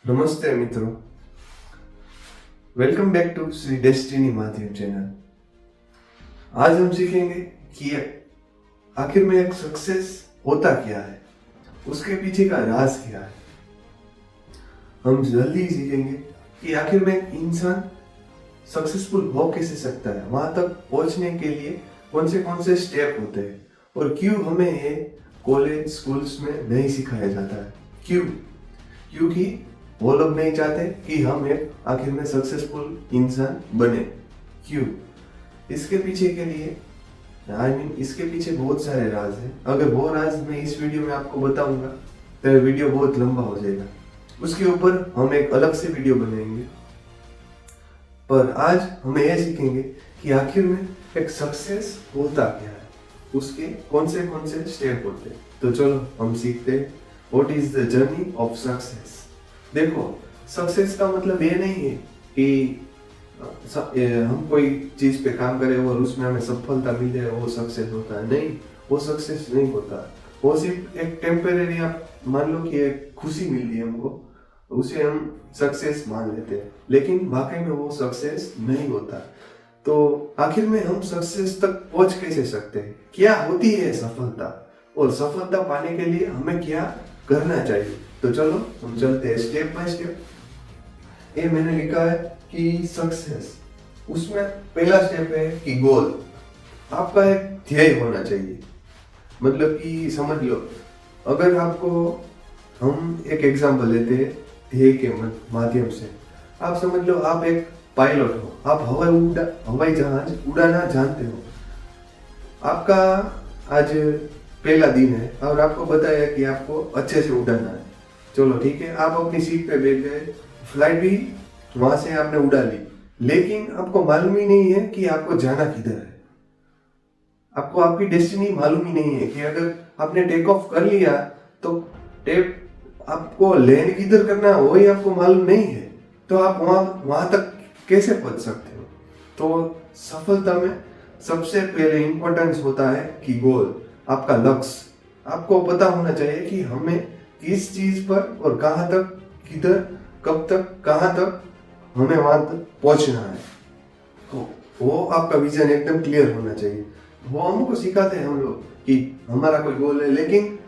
नमस्ते मित्रों, welcome back to Shri destiny Madhyam channel. आज हम सीखेंगे कि आखिर में एक सक्सेस होता क्या है, उसके पीछे का राज क्या है। हम जल्दी ही सीखेंगे कि आखिर में एक इंसान सक्सेसफुल हो कैसे सकता है, वहां तक पहुंचने के लिए कौन से स्टेप होते हैं और क्यों हमें ये कॉलेज स्कूल्स में नहीं सिखाया जाता है। क्योंकि वो लोग नहीं चाहते कि हम एक आखिर में सक्सेसफुल इंसान बने। क्यों? इसके पीछे के लिए इसके पीछे बहुत सारे राज हैं। अगर वो राज मैं इस वीडियो में आपको बताऊंगा तो वीडियो बहुत लंबा हो जाएगा, उसके ऊपर हम एक अलग से वीडियो बनाएंगे। पर आज हम ये सीखेंगे कि आखिर में एक सक्सेस होता क्या है, उसके कौन से स्टेप होते हैं। तो चलो हम सीखते हैं what is the journey of success. देखो, सक्सेस का मतलब ये नहीं है कि हम कोई चीज पे काम करें और उसमें हमें सफलता मिल जाए वो सक्सेस होता है। नहीं, वो सक्सेस नहीं होता। वो सिर्फ एक टेम्परेरी, आप मान लो कि एक खुशी मिल रही है हमको, उसे हम सक्सेस मान लेते हैं, लेकिन वाकई में वो सक्सेस नहीं होता। तो आखिर में हम सक्सेस तक पहुंच कैसे सकते हैं, क्या होती है सफलता, और सफलता पाने के लिए हमें क्या करना चाहिए। तो चलो हम चलते हैं स्टेप बाय स्टेप। ये मैंने लिखा है कि सक्सेस, उसमें पहला स्टेप है कि गोल। आपका एक ध्येय होना चाहिए। मतलब कि समझ लो, अगर आपको, हम एक एग्जांपल लेते हैं ध्येय के माध्यम से। आप समझ लो आप एक पायलट हो, आप हवाई जहाज उड़ाना जानते हो। आपका आज पहला दिन है और आपको बताया कि आपको अच्छे से उड़ाना है। चलो ठीक है, आप अपनी सीट पे बैठ गए, फ्लाइट भी वहां से आपने उड़ा ली, लेकिन आपको मालूम ही नहीं है कि आपको जाना किधर है। आपको आपकी डेस्टिनी मालूम ही नहीं है कि अगर आपने टेक ऑफ कर लिया तो आपको लैंड किधर करना है वही आपको मालूम नहीं है। तो आप वहां तक कैसे पहुंच सकते हो। तो सफलता में सबसे पहले इंपॉर्टेंस होता है कि गोल, आपका लक्ष्य। आपको पता होना चाहिए कि हमें किस चीज पर और कहां तक, किधर, कब तक, कहां तक हमें वहां तक पहुंचना है। तो वो आपका विजन एकदम क्लियर होना चाहिए। वो हमको सिखाते हैं हम लोग कि हमारा कोई गोल है, लेकिन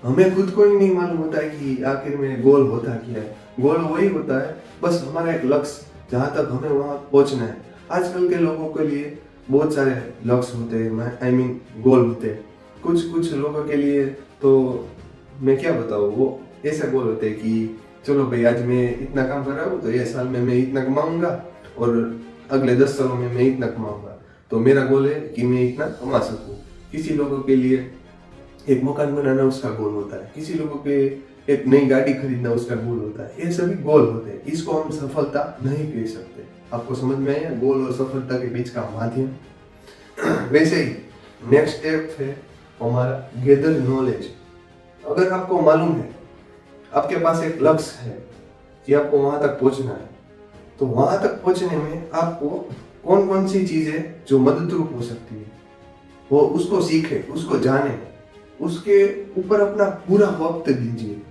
हमें खुद को ही नहीं मालूम होता है कि आखिर में गोल होता क्या है। गोल वही होता है बस हमारा एक लक्ष्य, जहां तक हमें वहां पहुंचना है। आजकल के लोगों के लिए बहुत सारे लक्ष्य होते हैं, गोल होते हैं। कुछ लोगों के लिए तो मैं क्या बताऊँ, वो ऐसा गोल होते हैं कि चलो भाई आज मैं इतना काम कर रहा हूँ तो ये साल में मैं इतना कमाऊंगा और अगले 10 सालों में मैं इतना कमाऊंगा। तो मेरा गोल है कि मैं इतना कमा सकूं। किसी लोगों के लिए एक मकान बनाना उसका गोल होता है, किसी लोगों के एक नई गाड़ी खरीदना उसका गोल होता है। ये सभी गोल होते हैं, इसको हम सफलता नहीं कह सकते। आपको समझ में आया गोल और सफलता के बीच का माध्यम। वैसे ही नेक्स्ट स्टेप है हमारा गैदर नॉलेज। अगर आपको मालूम है, आपके पास एक लक्ष्य है कि आपको वहां तक पहुंचना है, तो वहां तक पहुंचने में आपको कौन कौन सी चीजें जो मददरूप हो सकती है, वो उसको सीखे, उसको जाने, उसके ऊपर अपना पूरा वक्त दीजिए।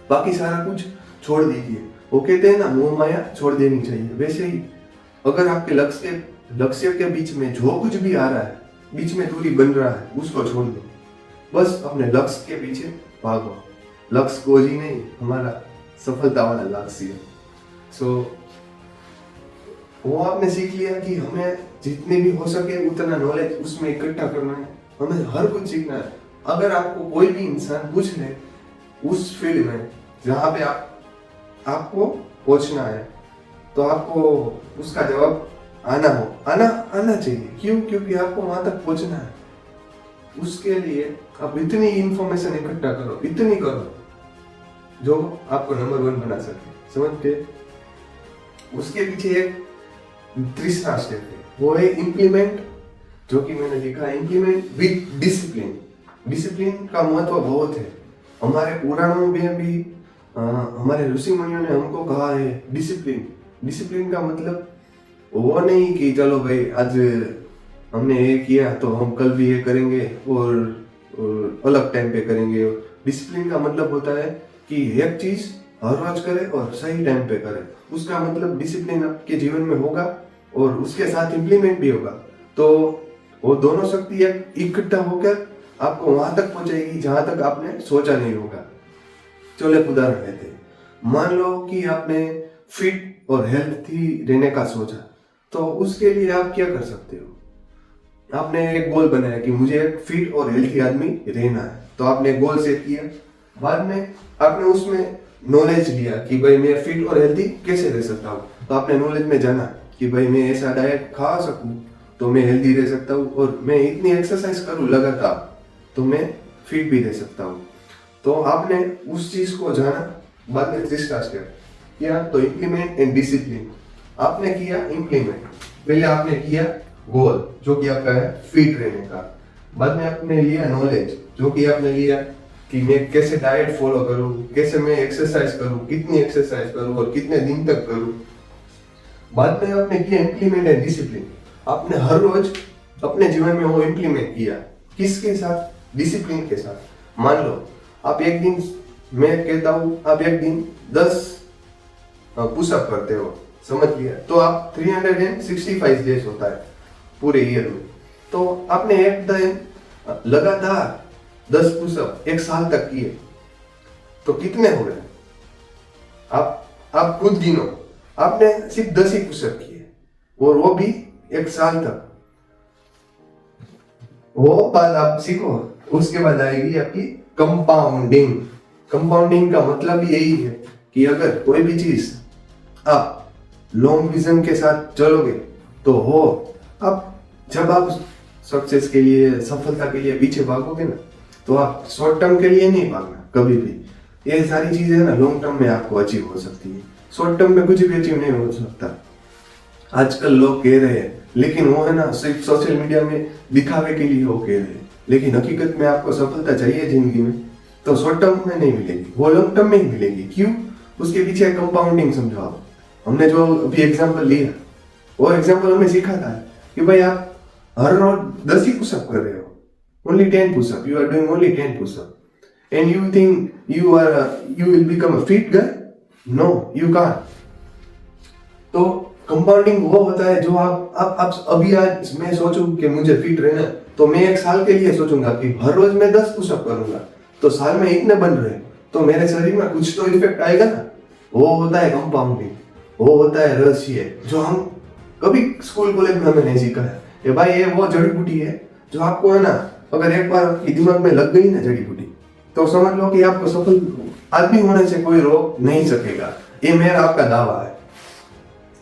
बाकी सारा कुछ छोड़ दीजिए। वो कहते हैं ना, मोह माया छोड़ देनी चाहिए। वैसे ही अगर आपके लक्ष्य के बीच में जो कुछ भी आ रहा है, बीच में दूरी बन रहा है, उसको छोड़ दो। बस अपने लक्ष्य के पीछे भागो। लक्ष्य गोल ही नहीं, हमारा सफलता वाला लक्ष्य है। सो वो आपने सीख लिया कि हमें जितने भी हो सके उतना नॉलेज उसमें इकट्ठा करना है, हमें हर कुछ सीखना है। अगर आपको कोई भी इंसान पूछ ले उस फील्ड में जहाँ पे आपको पहुंचना है, तो आपको उसका जवाब आना चाहिए। क्यों? क्योंकि आपको वहां तक पहुंचना है। उसके लिए आप इतनी इंफॉर्मेशन इकट्ठा करो, इतनी करो जो आपको नंबर 1 बना सके। समझते? उसके पीछे एक तीसरा स्टेप है, वो है इम्प्लीमेंट, जो कि मैंने लिखा है इम्प्लीमेंट विद डिसिप्लिन। डिसिप्लिन का महत्व बहुत है। हमारे पुराणों में भी हमारे ऋषि मुनियों ने हमको कहा है डिसिप्लिन। डिसिप्लिन का मतलब वो नहीं कि चलो भाई आज हमने ये किया तो हम कल भी ये करेंगे और अलग टाइम पे करेंगे। डिसिप्लिन का मतलब होता है कि एक चीज हर रोज करे और सही टाइम पे करे, उसका मतलब डिसिप्लिन आपके जीवन में होगा और उसके साथ इम्प्लीमेंट भी होगा। तो वो दोनों शक्ति इकट्ठा होकर आपको वहां तक पहुंचाएगी जहां तक आपने सोचा नहीं होगा। चलो एक उदाहरण लेते हैं। मान लो कि आपने फिट और हेल्थी रहने का सोचा, तो उसके लिए आप क्या कर सकते हो? आपने एक गोल बनाया कि मुझे एक फिट और हेल्थी आदमी रहना है, तो आपने एक गोल सेट किया। बाद में आपने उसमें नॉलेज लिया कि भाई मैं फिट और हेल्थी कैसे रह सकता हूँ, तो आपने नॉलेज में जाना कि भाई मैं ऐसा डाइट खा सकूँ तो मैं हेल्थी रह सकता हूँ, और मैं इतनी एक्सरसाइज करूँ लगातार तो मैं फिट भी रह सकता हूँ। तो आपने उस चीज को जाना, बाद में डिस्कस किया तो इम्प्लीमेंट एंड डिसिप्लिन। आपने किया इम्प्लीमेंट, पहले आपने किया गोल जो कि आपका है फिट रहने का, बाद में आपने लिया नॉलेज जो कि आपने लिया कि मैं कैसे डाइट फॉलो करूं, कैसे मैं एक्सरसाइज करूं, कितनी एक्सरसाइज करूं और कितने दिन तक करूं। बाद में आपने किया इम्प्लीमेंट एंड डिसिप्लिन। आपने हर रोज अपने जीवन में वो इम्प्लीमेंट किया, किसके साथ? डिसिप्लिन के साथ। मान लो आप एक दिन, मैं कहता हूँ आप एक दिन 10 पुशअप करते हो, समझ लिया, तो आप 365 डेज होता है पूरे ईयर में, तो आपने एक दिन लगातार 10 पुशअप एक साल तक किए, तो कितने हो गए? आप खुद गिनो। आपने सिर्फ 10 ही पुशअप किए और वो भी एक साल तक। वो बात आप सीखो, उसके बाद आएगी आपकी कंपाउंडिंग। कंपाउंडिंग का मतलब यही है कि अगर कोई भी चीज आप लॉन्ग विजन के साथ चलोगे तो हो। अब जब आप सक्सेस के लिए, सफलता के लिए पीछे भागोगे ना, तो आप शॉर्ट टर्म के लिए नहीं भागना कभी भी। ये सारी चीजें ना लॉन्ग टर्म में आपको अचीव हो सकती है, शॉर्ट टर्म में कुछ भी अचीव नहीं हो सकता। आजकल लोग कह रहे हैं, लेकिन वो है ना सिर्फ सोशल मीडिया में दिखावे के लिए वो कह रहे हैं, लेकिन हकीकत में आपको सफलता चाहिए जिंदगी में तो शॉर्ट टर्म में नहीं मिलेगी, वो लॉन्ग टर्म में ही मिलेगी। क्यों? उसके पीछे कंपाउंडिंग समझो आप। हमने जो अभी एग्जाम्पल लिया, वो एग्जाम्पल हमें सिखाता है कि भाई आप हर रोज 10 ही पुशअप कर रहे हो, only 10 push-up, you are doing only 10 push-up, and you think you will become a fit guy? No, you can't. तो कंपाउंडिंग वो होता है जो आप अभी आज मैं सोचूं कि मुझे फिट रहना है, तो मैं एक साल के लिए सोचूंगा कि हर रोज मैं 10 पुशअप करूंगा, तो साल में इतने बन रहे, तो मेरे शरीर में कुछ तो इफेक्ट आएगा ना। वो होता है कंपाउंडिंग, वो होता है रहस्य जो हम कभी स्कूल कॉलेज में हमें नहीं सीखा है। ये भाई ये वो जड़ी बूटी है जो आपको है ना, अगर एक बार आपके दिमाग में लग गई ना जड़ी बूटी, तो समझ लो कि आपको सफल आदमी होने से कोई रोक नहीं सकेगा। ये मेरा आपका दावा है।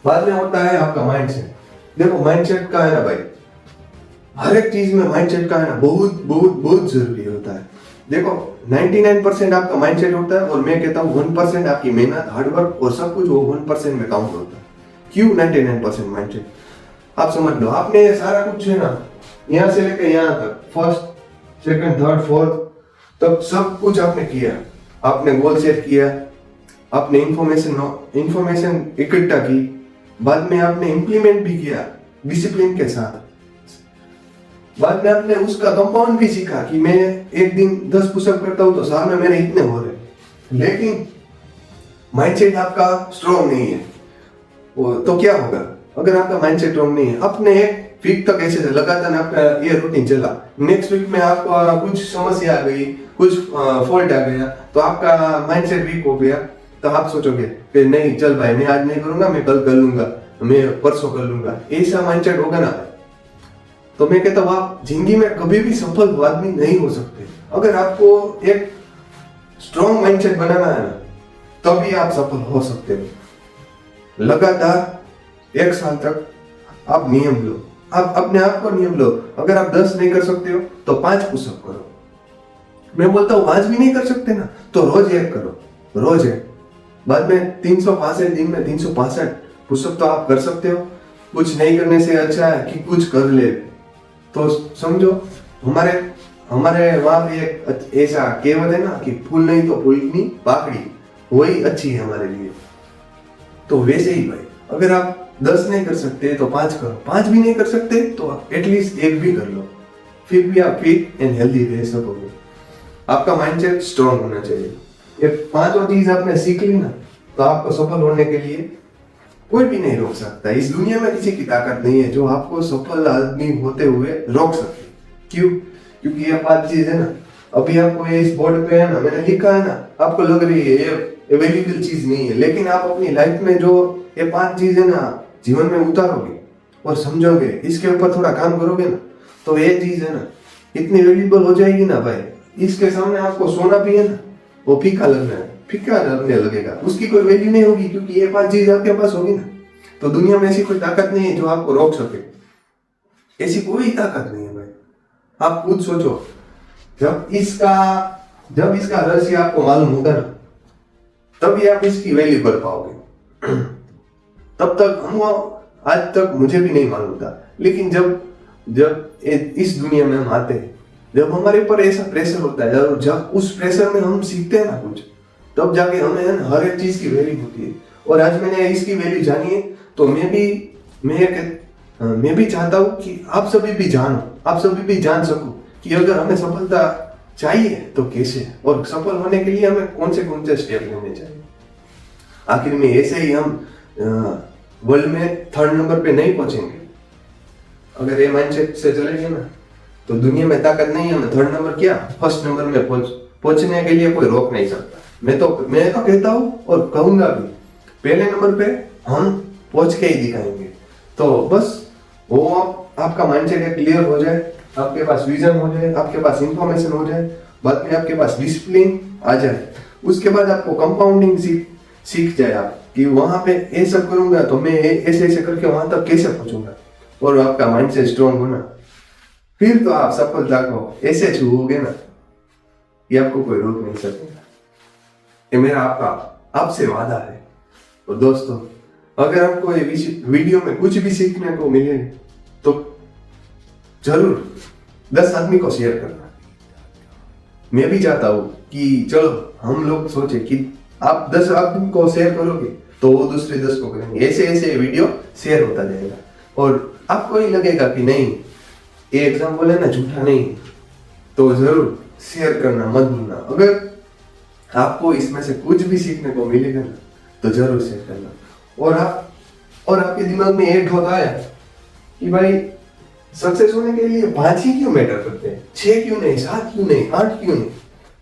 बाद में होता है आपका माइंडसेट। देखो माइंडसेट का है ना भाई, हर एक चीज में माइंडसेट का है ना बहुत बहुत बहुत जरूरी होता है। देखो 99% आपका माइंडसेट होता है, और मैं कहता हूँ 1% आपकी मेहनत, हार्डवर्क और सब कुछ वो 1% में काउंट होता है। क्यों 99% माइंडसेट? आप समझ लो, आपने सारा कुछ है ना यहाँ से लेकर यहाँ तक, फर्स्ट सेकंड थर्ड फोर्थ तक सब कुछ आपने किया, आपने गोल सेट किया, आपने इंफॉर्मेशन इकट्ठा की, बाद में आपने इम्प्लीमेंट भी किया डिसिप्लिन के साथ, बाद में आपने उसका कंपाउंड भी सीखा कि मैं एक दिन 10 पुशअप करता हूं तो साल में मेरे इतने हो रहे, लेकिन माइंडसेट आपका स्ट्रॉन्ग नहीं है। तो क्या होगा अगर आपका माइंडसेट स्ट्रॉन्ग नहीं है? अपने एक वीक तक ऐसे लगातार आपका ये रूटीन चला, नेक्स्ट वीक में आपको कुछ समस्या आ गई, कुछ फॉल्ट आ गया, तो आपका माइंडसेट वीक हो गया, तो आप सोचोगे कि नहीं चल भाई मैं आज नहीं करूंगा, मैं कल कर लूंगा, मैं परसों कर लूंगा, ऐसा माइंडसेट होगा ना, तो मैं कहता हूँ आप जिंदगी में कभी भी सफल आदमी नहीं हो सकते। अगर आपको एक स्ट्रॉन्ग माइंडसेट बनाना है ना, तभी आप सफल हो सकते हो। लगातार एक साल तक आप नियम लो, आप अपने आप को नियम लो। अगर आप 10 नहीं कर सकते हो तो 5 पुशअप करो। मैं बोलता हूँ 5 भी नहीं कर सकते ना, तो रोज 1 करो, रोज 1। बाद में 365 दिन में 365 पुशअप तो आप कर सकते हो। कुछ नहीं करने से अच्छा है कि कुछ कर ले। तो समझो हमारे वहां भी एक ऐसा कहावत है ना कि फूल नहीं तो फूल की पाकड़ी, वही अच्छी है हमारे लिए। तो वैसे ही भाई, अगर आप 10 नहीं कर सकते तो 5 करो, 5 भी नहीं कर सकते तो एटलीस्ट 1 भी कर लो, फिर भी आप फिट एंड हेल्दी रह सकोगे। आपका माइंडसेट स्ट्रॉन्ग होना चाहिए। ये पांचों चीज आपने सीख ली ना, तो आपको सफल होने के लिए कोई भी नहीं रोक सकता। इस दुनिया में किसी की ताकत नहीं है जो आपको सफल आदमी होते हुए रोक सके। क्यों? क्योंकि ये पांच चीज है ना, अभी आपको ये इस बोर्ड पे है ना, मैंने लिखा है ना, आपको लग रही है ये अवेलेबल चीज नहीं है, लेकिन आप अपनी लाइफ में जो ये पांच चीज है ना जीवन में उतारोगे और समझोगे, इसके ऊपर थोड़ा काम करोगे ना, तो ये चीज है ना इतनी वैल्यूबल हो जाएगी ना भाई, इसके सामने आपको सोना भी है ना वो फीका लगने लगेगा, उसकी कोई वैल्यू नहीं होगी। क्योंकि ये पांच चीज आपके पास होगी ना, तो दुनिया में ऐसी कोई ताकत नहीं है जो आपको रोक सके। ऐसी कोई ताकत नहीं है भाई। आप खुद सोचो, जब इसका रहस्य आपको मालूम होगा ना, तभी आप इसकी वैल्यू कर पाओगे। तब तक आज तक मुझे भी नहीं मालूम था, लेकिन जब इस दुनिया में हम आते हैं, जब हमारे ऊपर ऐसा प्रेशर होता है, जब उस प्रेशर में हम सीखते हैं ना कुछ, तब जाके हमें हर एक चीज की वैल्यू होती है। और आज मैंने इसकी वैल्यू जानी है, तो मैं भी चाहता हूँ कि आप सभी भी जान सको कि अगर हमें सफलता चाहिए तो कैसे, और सफल होने के लिए हमें कौन से स्टेप लेने चाहिए। आखिर में ऐसे ही हम वर्ल्ड में 3rd नंबर पे नहीं पहुंचेंगे। अगर ये माइंडसेट से चलेंगे ना, तो दुनिया में ताकत नहीं है, हमें 3rd नंबर क्या 1st नंबर में पहुंचने के लिए कोई रोक नहीं सकता। मैं तो कहता हूँ और कहूंगा भी, पहले नंबर पे हम पहुंच के ही दिखाएंगे। तो बस वो आपका माइंडसेट क्लियर हो जाए, आपके पास विजन हो जाए, आपके पास इंफॉर्मेशन हो जाए, बाद में आपके पास डिसिप्लिन आ जाए, उसके बाद आपको कंपाउंडिंग सीख जाए आप कि वहां पे ये सब करूंगा तो मैं ऐसे करके वहां तक कैसे पहुंचूंगा, और आपका माइंडसेट स्ट्रांग होना, फिर तो आप सफलता को ऐसे छूओगे ना, ये आपको कोई रोक नहीं सकेगा। ये मेरा आपसे वादा है। और दोस्तों, अगर आपको ये वीडियो में कुछ भी सीखने को मिले तो जरूर 10 आदमी को शेयर करना। मैं भी चाहता हूं कि चलो हम लोग सोचे कि आप 10 आदमी को शेयर करोगे तो वो दूसरे 10 को करेंगे, ऐसे वीडियो शेयर होता जाएगा। और आपको ही लगेगा कि नहीं, ये एग्जाम्पल है ना झूठा नहीं, तो जरूर शेयर करना मत भूलना। अगर आपको इसमें से कुछ भी सीखने को मिलेगा ना, तो जरूर शेयर करना। और आपके दिमाग में एक होता है कि भाई सक्सेस होने के लिए 5 ही क्यों मैटर करते हैं, 6 क्यों नहीं, 7 क्यों नहीं, 8 क्यों नहीं।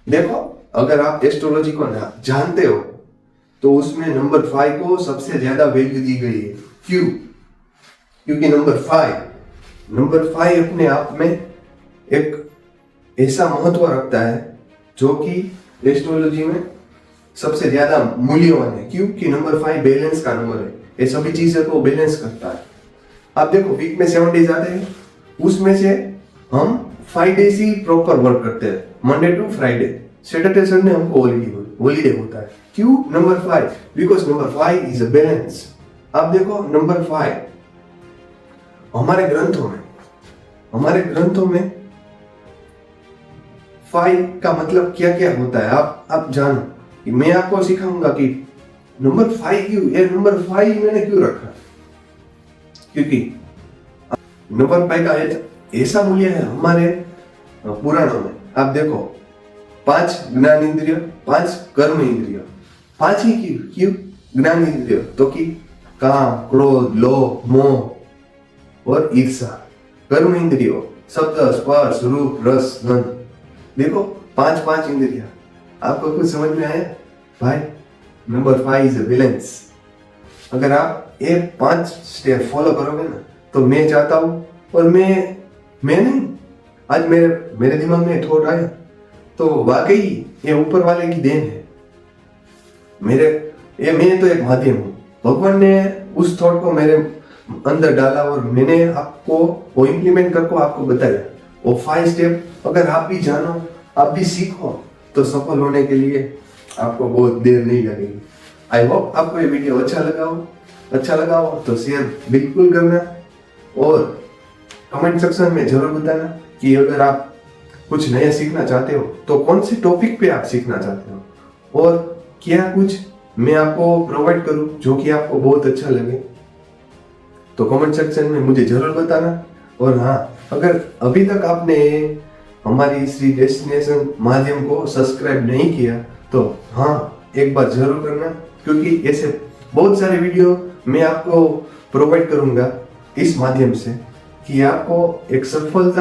देखो, अगर आप एस्ट्रोलॉजी को जानते हो तो उसमें नंबर 5 को सबसे ज्यादा वैल्यू दी गई है। क्यों? क्योंकि नंबर 5 अपने आप में एक ऐसा महत्व रखता है जो कि एस्ट्रोलॉजी में सबसे ज्यादा मूल्यवान है। क्योंकि नंबर 5 बैलेंस का नंबर है, ये सभी चीजें को बैलेंस करता है। आप देखो, वीक में 7 डेज आते हैं, उसमें से हम 5 डेज ही प्रॉपर वर्क करते हैं, Monday to Friday. Saturday Sunday हमको हॉलीडे होता है। क्यों? Number 5, because number 5 is a balance. आप देखो, नंबर 5 हमारे ग्रंथों में 5 का मतलब क्या क्या होता है आप जानो। मैं आपको सिखाऊंगा कि नंबर 5 क्यों, ये नंबर 5 मैंने क्यों रखा, क्योंकि नंबर 5 का ऐसा मूल्य है हमारे पुराणों में। आप देखो, 5 ज्ञान इंद्रिय, 5 कर्म इंद्रिय, 5 ही क्यों ज्ञान इंद्रिय, तो कि काम, क्रोध, लोभ, मोह और ईर्षा। कर्म इंद्रियो शब्द, स्पर्श, रूप, रस, गंध। देखो, 5 इंद्रिया। आपको कुछ समझ में आया भाई? Number 5 is a balance. अगर आप ये 5 स्टेप फॉलो करोगे ना, तो मैं चाहता हूं, और मैं नहीं, आज मेरे दिमाग में थॉट आया, तो वाकई ये ऊपर वाले की देन है। मैं तो एक माध्यम हूँ, भगवान ने उस थॉट को मेरे अंदर डाला और मैंने आपको वो इम्प्लीमेंट करके आपको बताया। वो 5 स्टेप अगर आप भी जानो, आप भी सीखो, तो सफल होने के लिए आपको बहुत देर नहीं लगेगी। आई होप आपको ये वीडियो अच्छा लगा हो तो शेयर बिल्कुल करना, और कमेंट सेक्शन में जरूर बताना कि अगर आप कुछ नया सीखना चाहते हो तो कौन से टॉपिक पे आप सीखना चाहते हो, और क्या कुछ मैं आपको प्रोवाइड करूं जो कि आपको बहुत अच्छा लगे, तो कमेंट सेक्शन में मुझे जरूर बताना। और हाँ, अगर अभी तक आपने हमारी श्री डेस्टिनेशन माध्यम को सब्सक्राइब नहीं किया तो हाँ, एक बार जरूर करना, क्योंकि ऐसे बहुत सारे वीडियो मैं आपको प्रोवाइड करूंगा इस माध्यम से कि आपको एक सफल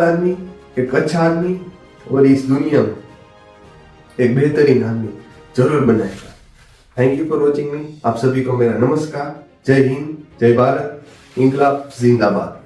आदमी, एक अच्छा आदमी और इस दुनिया में एक बेहतरीन आदमी जरूर बनाएगा। थैंक यू फॉर वॉचिंग मी। आप सभी को मेरा नमस्कार। जय हिंद, जय भारत, इंकलाब जिंदाबाद।